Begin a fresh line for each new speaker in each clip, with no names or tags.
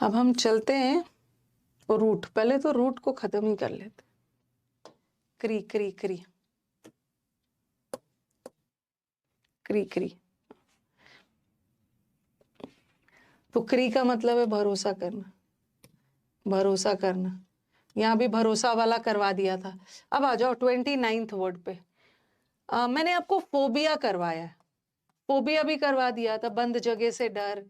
अब हम चलते हैं रूट, पहले तो रूट को खत्म ही कर लेते। क्री क्री क्री क्री क्री, तो क्री का मतलब है भरोसा करना, भरोसा करना। यहाँ भी भरोसा वाला करवा दिया था। अब आ जाओ 29th वर्ड पे। मैंने आपको फोबिया करवाया है, फोबिया भी करवा दिया था। बंद जगह से डर,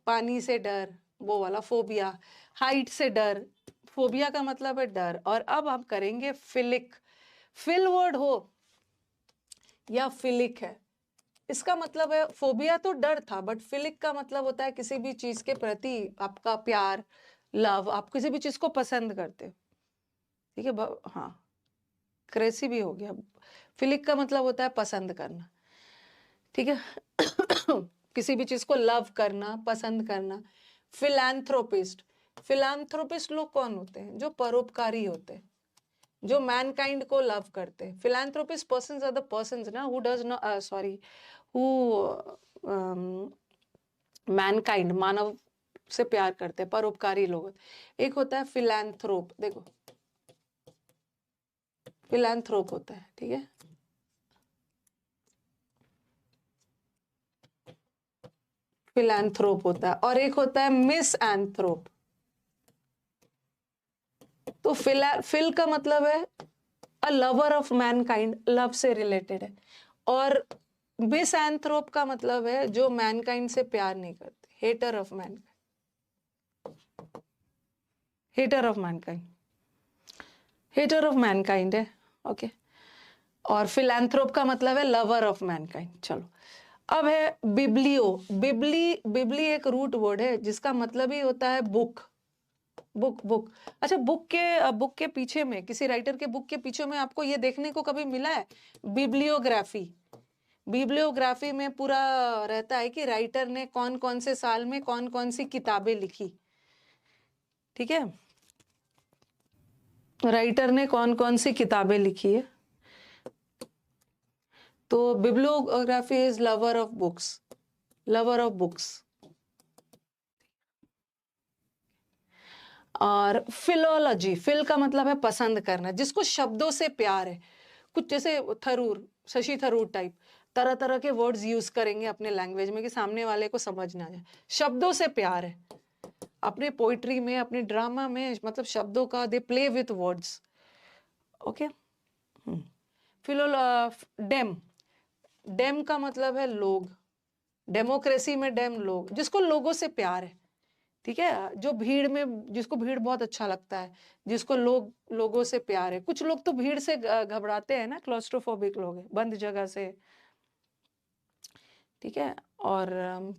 पानी से डर, वो वाला फोबिया। हाइट से डर, फोबिया का मतलब है डर। और अब हम करेंगे फिलिक। फिल वर्ड हो या फिलिक है, इसका मतलब है फोबिया तो डर था, बट फिलिक का मतलब होता है किसी भी चीज के प्रति आपका प्यार, लव, आप किसी भी चीज को पसंद करते हो। ठीक है, हाँ, क्रेसी भी हो गया। फिलिक का मतलब होता है पसंद करना। ठीक है किसी भी चीज को लव करना, पसंद करना। फिलैंथ्रोपिस्ट, फिलैंथ्रोपिस्ट लोग कौन होते हैं? जो परोपकारी होते हैं, जो मैनकाइंड को लव करते हैं। Philanthropist persons are the persons ना who does not sorry who mankind, मानव से प्यार करते हैं, परोपकारी लोग। एक होता है फिलैंथ्रोप, देखो फिलैंथ्रोप होता है, ठीक है। फिलैंथ्रोप होता है, और एक होता है मिसएंथ्रोप। तो फिल का मतलब है a lover of Mankind, love से रिलेटेड है। और मिसएंथ्रोप का मतलब है जो मैनकाइंड से प्यार नहीं करते, hater of mankind, hater of mankind, hater of mankind है। ओके, और फिलैंथ्रोप का मतलब है लवर ऑफ मैनकाइंड। चलो, अब है बिब्लियो। बिबली एक रूट वर्ड है जिसका मतलब ही होता है बुक, बुक। अच्छा, बुक के पीछे में, किसी राइटर के बुक के पीछे में आपको ये देखने को कभी मिला है बिब्लियोग्राफी? बिब्लियोग्राफी में पूरा रहता है कि राइटर ने कौन कौन से साल में कौन कौन सी किताबें लिखी। ठीक है, राइटर ने कौन कौन सी किताबें लिखी है। तो bibliography is lover of books, lover of books. और फिलोलॉजी, फिल का मतलब है पसंद करना, जिसको शब्दों से प्यार है। कुछ जैसे थरूर, शशि थरूर टाइप, तरह तरह के वर्ड्स यूज करेंगे अपने लैंग्वेज में कि सामने वाले को समझ ना जाए। शब्दों से प्यार है, अपने पोइट्री में, अपने ड्रामा में, मतलब शब्दों का, they play with words. Okay, philo dem, dem का मतलब है लोग, डेमोक्रेसी में डेम, लोग, जिसको लोगों से प्यार है। ठीक है, जो भीड़ में, जिसको भीड़ बहुत अच्छा लगता है, जिसको लोगों से प्यार है। कुछ लोग तो भीड़ से घबराते हैं ना, क्लॉस्ट्रोफोबिक लोग हैं, बंद जगह से। ठीक है, और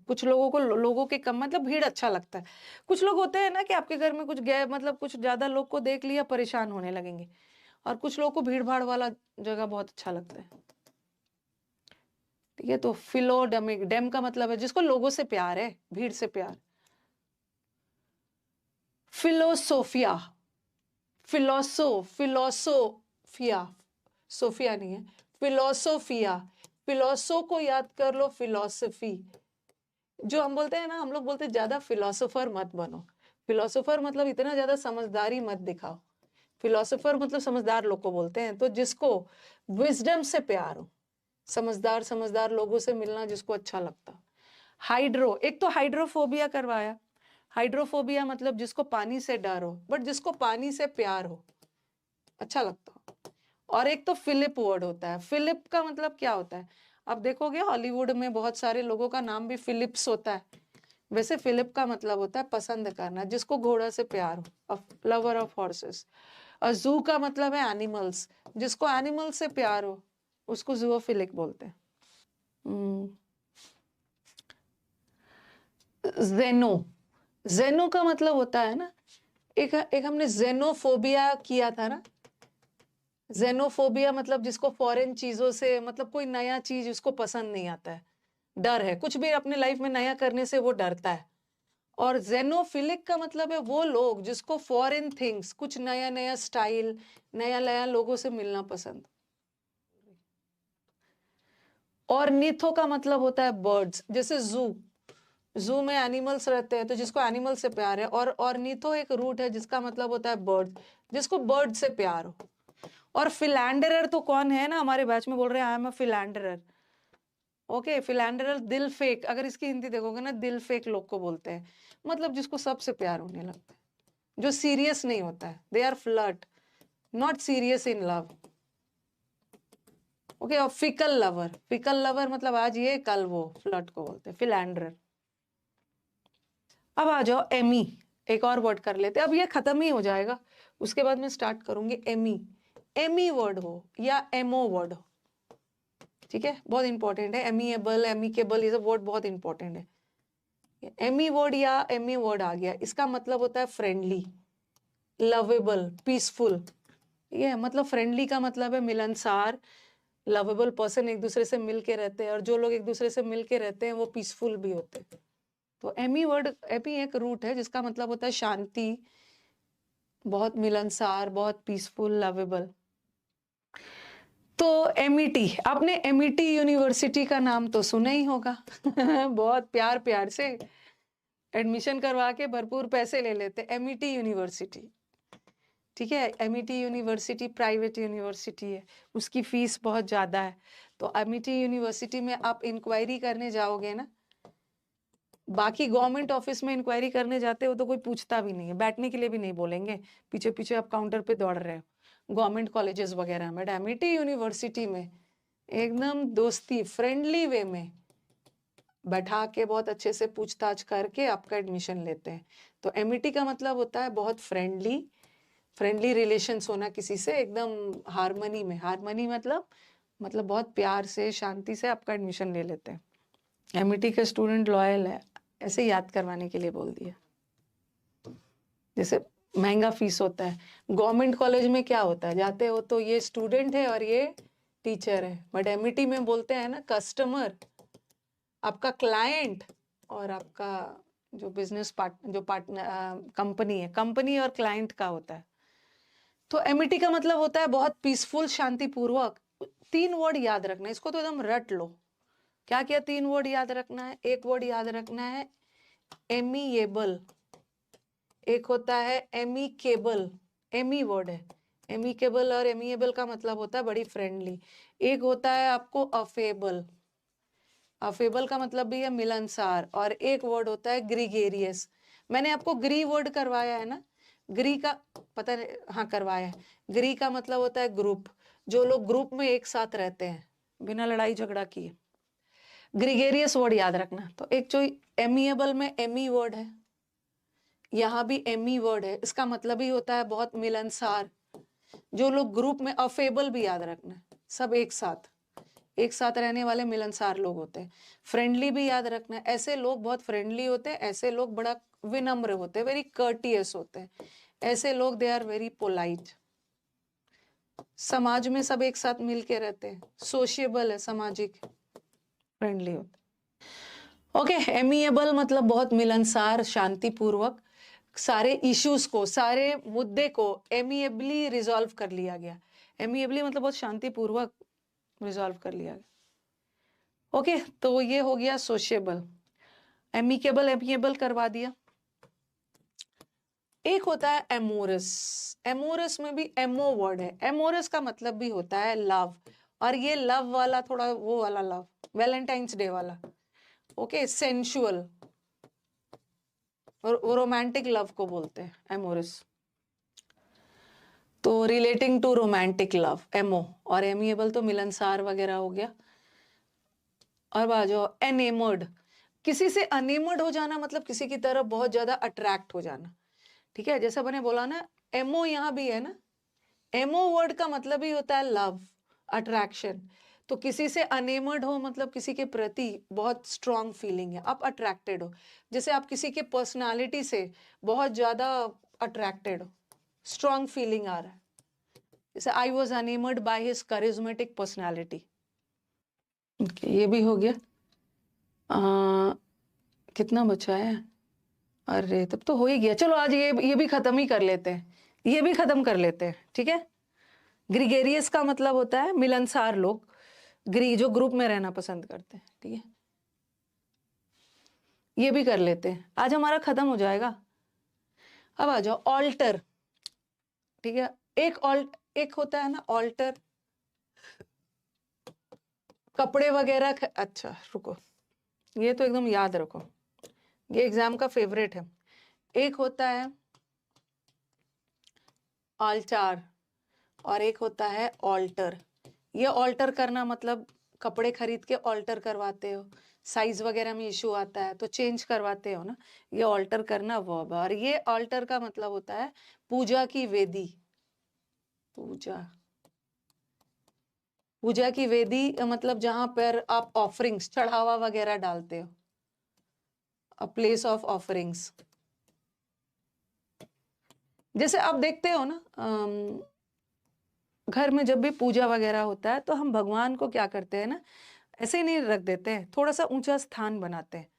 कुछ लोगों को लोगों के कम, मतलब भीड़ अच्छा लगता है। कुछ लोग होते हैं ना कि आपके घर में कुछ गए, मतलब कुछ ज्यादा लोग को देख लिया परेशान होने लगेंगे, और कुछ लोगों को भीड़ भाड़ वाला जगह बहुत अच्छा लगता है। ठीक है, तो फिलोडेमिक, डेम का मतलब है जिसको लोगों से प्यार है, भीड़ से प्यार। फिलोसोफिया, फिलोसोफिया, सोफिया नहीं है, फिलोसोफिया। फिलोसो को याद कर लो, फिलोसफी। जो हम बोलते हैं ना, हम लोग बोलते हैं ज्यादा फिलोसोफर मत बनो। फिलोसोफर मतलब इतना ज्यादा समझदारी मत दिखाओ। फिलोसोफर मतलब समझदार लोग को बोलते हैं, तो जिसको विजडम से प्यार हो, समझदार समझदार लोगों से मिलना जिसको अच्छा लगता। हाइड्रो, एक तो हाइड्रोफोबिया करवाया। हाइड्रोफोबिया मतलब जिसको पानी से डर हो, बट जिसको पानी से प्यार हो, अच्छा लगता हो। और एक तो फिलिप वर्ड होता है। फिलिप का मतलब क्या होता है? आप देखोगे हॉलीवुड में बहुत सारे लोगों का नाम भी फिलिप्स होता है। वैसे फिलिप का मतलब होता है पसंद करना, जिसको घोड़ा से प्यार हो, लवर ऑफ हॉर्सेस। और जू का मतलब है एनिमल्स, जिसको एनिमल से प्यार हो उसको जूओफिलिक बोलते हैं। जेनो, जेनो का मतलब होता है ना, एक हमने जेनोफोबिया किया था ना। जेनोफोबिया मतलब जिसको फॉरेन चीजों से, मतलब कोई नया चीज उसको पसंद नहीं आता है, डर है, कुछ भी अपने लाइफ में नया करने से वो डरता है। और जेनोफिलिक का मतलब है वो लोग जिसको फॉरेन थिंग्स, कुछ नया नया स्टाइल, नया नया लोगों से मिलना पसंद। और निथो का मतलब होता है बर्ड्स, जैसे जू, जू में एनिमल्स रहते हैं, तो जिसको एनिमल से प्यार है। और ऑर्निथो एक रूट है जिसका मतलब होता है बर्ड, जिसको बर्ड से प्यार हो। और फिलैंडरर तो कौन है ना, हमारे बैच में बोल रहे हैं आई एम अ फिलैंडरर। ओके, फिलैंडरर दिल फेक, अगर इसकी हिंदी देखोगे ना, दिल फेक लोग को बोलते हैं, मतलब जिसको सबसे प्यार होने लगता है, जो सीरियस नहीं होता है। They are flirt, not serious in love. Okay, और फिकल लवर, फिकल लवर मतलब आज ये कल वो, फ्लर्ट को बोलते हैं फिलैंडरर। अब आ जाओ एमी, एक और वर्ड कर लेते हैं, अब ये खत्म ही हो जाएगा, उसके बाद मैं स्टार्ट करूंगी एमी। एमी वर्ड हो या एमओ वर्ड हो, ठीक है, बहुत इंपॉर्टेंट है। एमीएबल, एमिकेबल, ये सब वर्ड बहुत इंपॉर्टेंट है। एमी वर्ड या एमी वर्ड आ गया, इसका मतलब होता है फ्रेंडली, लवेबल, पीसफुल। ये मतलब फ्रेंडली का मतलब है मिलनसार, लवेबल पर्सन, एक दूसरे से मिल के रहते हैं, और जो लोग एक दूसरे से मिल के रहते हैं वो पीसफुल भी होते हैं। तो एमी वर्ड, एमी एक रूट है जिसका मतलब होता है शांति, बहुत मिलनसार, बहुत पीसफुल, लवेबल। तो एमईटी, आपने एमईटी यूनिवर्सिटी का नाम तो सुना ही होगा बहुत प्यार प्यार से एडमिशन करवा के भरपूर पैसे ले लेते, एमईटी यूनिवर्सिटी, ठीक है। एमईटी यूनिवर्सिटी प्राइवेट यूनिवर्सिटी है, उसकी फीस बहुत ज़्यादा है। तो एमईटी यूनिवर्सिटी में आप इंक्वायरी करने जाओगे ना, बाकी गवर्नमेंट ऑफिस में इंक्वायरी करने जाते हो तो कोई पूछता भी नहीं है, बैठने के लिए भी नहीं बोलेंगे, पीछे पीछे आप काउंटर पे दौड़ रहे हो गवर्नमेंट कॉलेजेस वगैरह में। एमईटी यूनिवर्सिटी में एकदम दोस्ती, फ्रेंडली वे में बैठा के बहुत अच्छे से पूछताछ करके आपका एडमिशन लेते हैं। तो एमईटी का मतलब होता है बहुत फ्रेंडली, फ्रेंडली रिलेशंस होना किसी से, एकदम हारमनी में। हारमनी मतलब बहुत प्यार से, शांति से आपका एडमिशन ले लेते हैं। एमईटी का स्टूडेंट लॉयल है, ऐसे याद करवाने के लिए बोल दिया। जैसे महंगा फीस होता है, गवर्नमेंट कॉलेज में क्या होता है, जाते हो तो ये स्टूडेंट है और ये टीचर है, बट एमईटी में बोलते हैं ना कस्टमर, आपका क्लाइंट, और आपका जो बिजनेस पार्टनर कंपनी है, कंपनी और क्लाइंट का होता है। तो एमईटी का मतलब होता है बहुत पीसफुल, शांतिपूर्वक। 3 वर्ड याद रखना, इसको तो एकदम रट लो। क्या क्या 3 वर्ड याद रखना है? एक वर्ड याद रखना है एमीएबल, एक होता है एमीकेबल, एमी वर्ड है, एमीकेबल और एमीएबल का मतलब होता है बड़ी फ्रेंडली। एक होता है आपको अफेबल, अफेबल का मतलब भी है मिलनसार। और एक वर्ड होता है ग्रीगेरियस। मैंने आपको ग्री वर्ड करवाया है ना, ग्री का पता नहीं, हाँ करवाया है। ग्री का मतलब होता है ग्रुप, जो लोग ग्रुप में एक साथ रहते हैं बिना लड़ाई झगड़ा किए। ग्रीगेरियस वर्ड याद रखना। तो एक जो एमिएबल में एमी वर्ड है, यहाँ भी एमी वर्ड है, इसका मतलब ही होता है बहुत मिलनसार, जो लोग ग्रुप में। अफेबल भी याद रखना, सब एक साथ रहने वाले मिलनसार लोग होते हैं। फ्रेंडली भी याद रखना, ऐसे लोग बहुत फ्रेंडली होते हैं, ऐसे लोग बड़ा विनम्र होते हैं, वेरी कर्टियस होते हैं, ऐसे लोग दे आर वेरी पोलाइट। समाज में सब एक साथ मिल के रहते हैं, सोशिएबल है, सामाजिक, फ्रेंडली होते हैं। ओके, एमिएबल मतलब बहुत मिलनसार, शांतिपूर्वक, सारे इश्यूज को, सारे मुद्दे को एमिएबली रिजॉल्व कर लिया गया। एमिएबली मतलब बहुत शांतिपूर्वक रिजॉल्व कर लिया गया। ओके, तो ये हो गया सोशिएबल। एमिकेबल, एमिएबल करवा दिया। एक होता है एमोरस। एमोरस में भी एमओ वर्ड है। एमोरस का मतलब भी होता है लव, और ये लव वाला थोड़ा वो वाला लव, वैलेंटाइंस डे वाला। ओके, सेंशुअल और रोमांटिक लव को बोलते हैं एमोरस। तो रिलेटिंग टू रोमांटिक लव एमओ, और एमिएबल तो मिलनसार वगैरह हो गया। और आ जाओ एनेमर्ड। किसी से अनेमर्ड हो जाना मतलब किसी की तरफ बहुत ज्यादा अट्रैक्ट हो जाना, ठीक है। जैसा मैंने बोला ना, एमओ यहाँ भी है ना, एमओ वर्ड का मतलब ही होता है लव, अट्रैक्शन। तो किसी से अनेमर्ड हो मतलब किसी के प्रति बहुत स्ट्रॉन्ग फीलिंग है, आप अट्रैक्टेड हो। जैसे आप किसी के पर्सनालिटी से बहुत ज्यादा अट्रैक्टेड हो, स्ट्रॉन्ग फीलिंग आ रहा है। जैसे I was enamoured by his charismatic personality. ये भी हो गया। कितना बचा है? अरे तब तो हो ही गया। चलो आज ये भी खत्म ही कर लेते हैं, ये भी खत्म कर लेते हैं, ठीक है। ग्रीगेरियस का मतलब होता है मिलनसार लोग, जो ग्रुप में रहना पसंद करते हैं, ठीक है। ये भी कर लेते हैं, आज हमारा खत्म हो जाएगा। अब आ जाओ ऑल्टर, ठीक है। एक होता है ना ऑल्टर, कपड़े वगैरह अच्छा रुको, ये तो एकदम याद रखो, ये एग्जाम का फेवरेट है। एक होता है ऑल्टर और एक होता है ऑल्टर। ये ऑल्टर करना मतलब कपड़े खरीद के ऑल्टर करवाते हो, साइज वगैरह में इशू आता है तो चेंज करवाते हो ना, ये ऑल्टर करना वर्ब है। और ये ऑल्टर का मतलब होता है पूजा की वेदी। पूजा की वेदी मतलब जहां पर आप ऑफरिंग्स चढ़ावा वगैरह डालते हो, अ प्लेस ऑफ ऑफरिंग्स। जैसे आप देखते हो ना, घर में जब भी पूजा वगैरह होता है तो हम भगवान को क्या करते हैं ना, ऐसे ही नहीं रख देते हैं, थोड़ा सा ऊंचा स्थान बनाते हैं,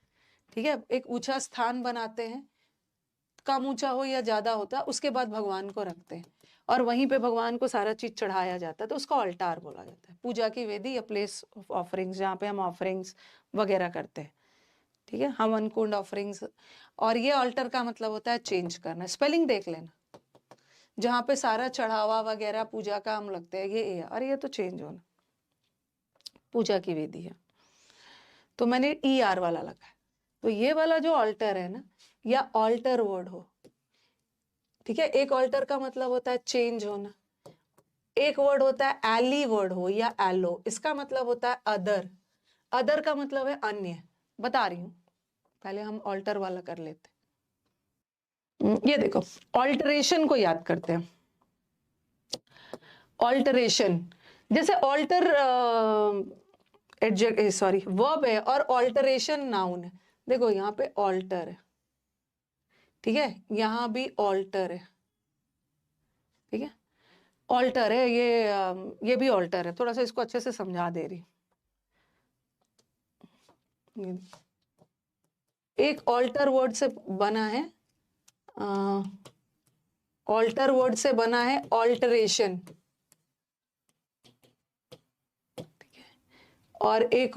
ठीक है। एक ऊंचा स्थान बनाते हैं, कम ऊंचा हो या ज्यादा होता है, उसके बाद भगवान को रखते हैं और वहीं पे भगवान को सारा चीज चढ़ाया जाता है, तो उसको अल्टार बोला जाता है। पूजा की वेदी या प्लेस ऑफ ऑफरिंग्स, जहाँ पे हम ऑफरिंग्स वगैरह करते हैं, ठीक है, हवन कुंड ऑफरिंग्स। और ये अल्टर का मतलब होता है चेंज करना। स्पेलिंग देख लेना, जहाँ पे सारा चढ़ावा वगैरह पूजा का हम लगते हैं, ये और ये तो चेंज होना, पूजा की वेदी है तो मैंने ER वाला लगा है। तो ये वाला जो ऑल्टर है ना, या ऑल्टर वर्ड हो, ठीक है। एक ऑल्टर का मतलब होता है चेंज होना, एक वर्ड होता है एली वर्ड हो या एलो, इसका मतलब होता है अदर। अदर का मतलब है अन्य, बता रही हूं, पहले हम ऑल्टर वाला कर लेते हैं। ये देखो, ऑल्टरेशन को याद करते हैं। ऑल्टरेशन, जैसे ऑल्टर सॉरी वर्ब है और ऑल्टरेशन नाउन है। देखो यहाँ पे ऑल्टर है, ठीक है, यहां भी ऑल्टर है, ठीक है, ऑल्टर है ये भी ऑल्टर है। थोड़ा सा इसको अच्छे से समझा दे रही। एक ऑल्टर वर्ड से बना है, ऑल्टर वर्ड से बना है ऑल्टरेशन, और एक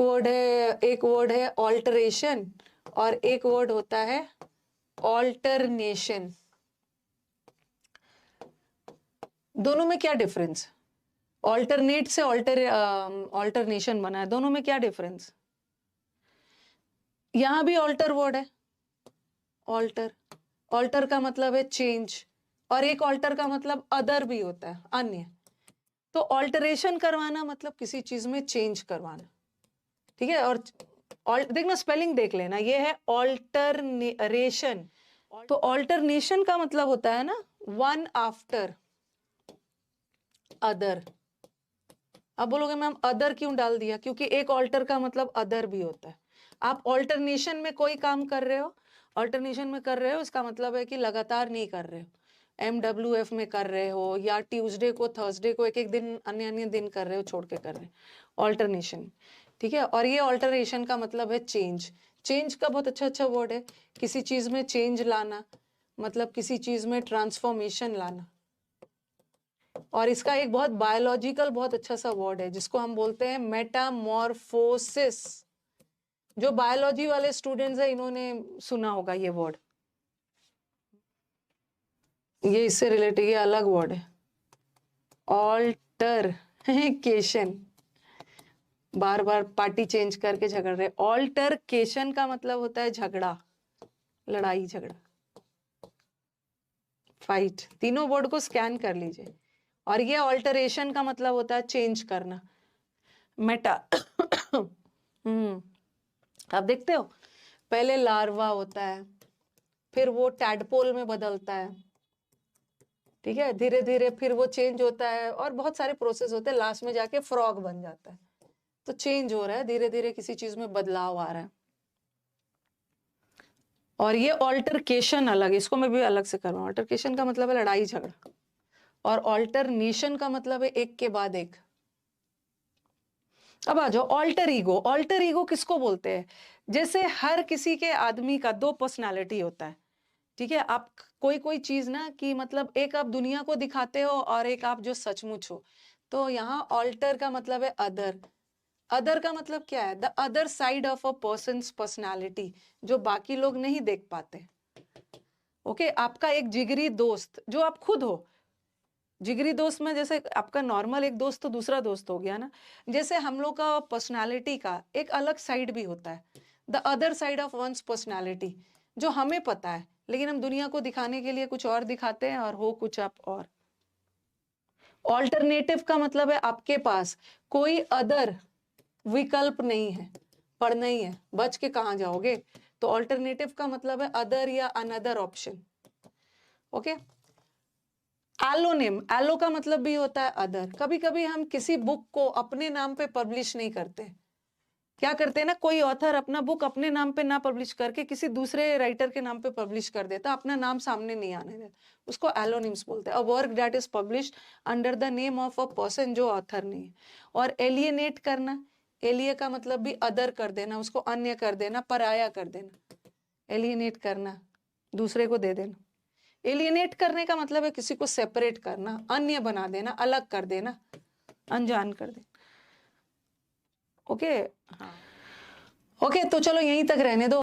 वर्ड है ऑल्टरेशन और एक वर्ड होता है ऑल्टरनेशन। दोनों में क्या डिफरेंस? ऑल्टरनेट से ऑल्टरनेशन बना है, दोनों में क्या डिफरेंस? यहां भी ऑल्टर वर्ड है, ऑल्टर, ऑल्टर का मतलब है चेंज, और एक ऑल्टर का मतलब अदर भी होता है, अन्य। तो ऑल्टरेशन करवाना मतलब किसी चीज में चेंज करवाना, ठीक है। और देखना, स्पेलिंग देख लेना, ये है ऑल्टरनेशन। तो ऑल्टरनेशन का मतलब होता है ना वन आफ्टर अदर। अब बोलोगे मैम अदर क्यों डाल दिया? क्योंकि एक ऑल्टर का मतलब अदर भी होता है। आप ऑल्टरनेशन में कोई काम कर रहे हो, ऑल्टरनेशन में कर रहे हो, इसका मतलब है कि लगातार नहीं कर रहे हो। MWF में कर रहे हो या ट्यूसडे को थर्सडे को एक एक दिन अन्य अन्य दिन कर रहे हो, छोड़ के कर रहे हो, ऑल्टरनेशन, ठीक है। और ये ऑल्टरेशन का मतलब है चेंज। चेंज का बहुत अच्छा वर्ड है, किसी चीज में चेंज लाना, मतलब किसी चीज में ट्रांसफॉर्मेशन लाना। और इसका एक बहुत बायोलॉजिकल बहुत अच्छा सा वर्ड है जिसको हम बोलते हैं मेटामॉर्फोसिस। जो बायोलॉजी वाले स्टूडेंट्स हैं इन्होंने सुना होगा ये वर्ड, ये इससे रिलेटेड ये अलग वर्ड है, ऑल्टरकेशन। बार बार पार्टी चेंज करके झगड़ रहे। ऑल्टरकेशन का मतलब होता है झगड़ा, लड़ाई झगड़ा, फाइट। तीनों वर्ड को स्कैन कर लीजिए। और ये ऑल्टरेशन का मतलब होता है चेंज करना, मेटा। आप देखते हो पहले लार्वा होता है, फिर वो टैडपोल में बदलता है, ठीक है, धीरे धीरे फिर वो चेंज होता है और बहुत सारे प्रोसेस होते हैं, लास्ट में जाके फ्रॉग बन जाता है। तो चेंज हो रहा है, धीरे धीरे किसी चीज में बदलाव आ रहा है। और ये ऑल्टरकेशन अलग, इसको मैं भी अलग से कर रहा हूँ। ऑल्टरकेशन का मतलब है लड़ाई झगड़ा, और ऑल्टरनेशन का मतलब है एक के बाद एक। अब आ जाओ ऑल्टर ईगो। ऑल्टर ईगो किसको बोलते हैं? जैसे हर किसी के आदमी का दो पर्सनालिटी होता है, ठीक है। आप कोई कोई चीज ना कि मतलब एक आप दुनिया को दिखाते हो और एक आप जो सचमुच हो। तो यहाँ ऑल्टर का मतलब है अदर, अदर का मतलब क्या है? The other side of a persons personality, जो बाकी लोग नहीं देख पाते। ओके, आपका एक जिगरी दोस्त जो आप खुद हो, जिगरी दोस्त में जैसे आपका नॉर्मल एक दोस्त तो दूसरा दोस्त हो गया ना, जैसे हम लोग का पर्सनालिटी का एक अलग साइड भी होता है, the other side of one's personality, जो हमें पता है लेकिन हम दुनिया को दिखाने के लिए कुछ और दिखाते हैं और हो कुछ आप और। ऑल्टरनेटिव का मतलब है आपके पास कोई अदर विकल्प नहीं है, पढ़ना ही है, बच के कहां जाओगे? तो ऑल्टरनेटिव का मतलब है अदर या अनदर ऑप्शन। ओके, एलोनिम, एलो का मतलब भी होता है अदर। कभी कभी हम किसी बुक को अपने नाम पे पब्लिश नहीं करते, क्या करते हैं ना, कोई ऑथर अपना बुक अपने नाम पे ना पब्लिश करके किसी दूसरे राइटर के नाम पे पब्लिश कर देता, अपना नाम सामने नहीं आने देता, उसको एलोनिम्स बोलते हैं। A work that is published under the name of a person, जो ऑथर नहीं है। और एलियनेट करना, एलिये का मतलब भी अदर कर देना, उसको अन्य कर देना, पराया कर देना। एलियनेट करना, दूसरे को दे देना। एलियनेट करने का मतलब है किसी को सेपरेट करना, अन्य बना देना, अलग कर देना, अनजान कर देना। ओके, हाँ, ओके, तो चलो यहीं तक रहने दो।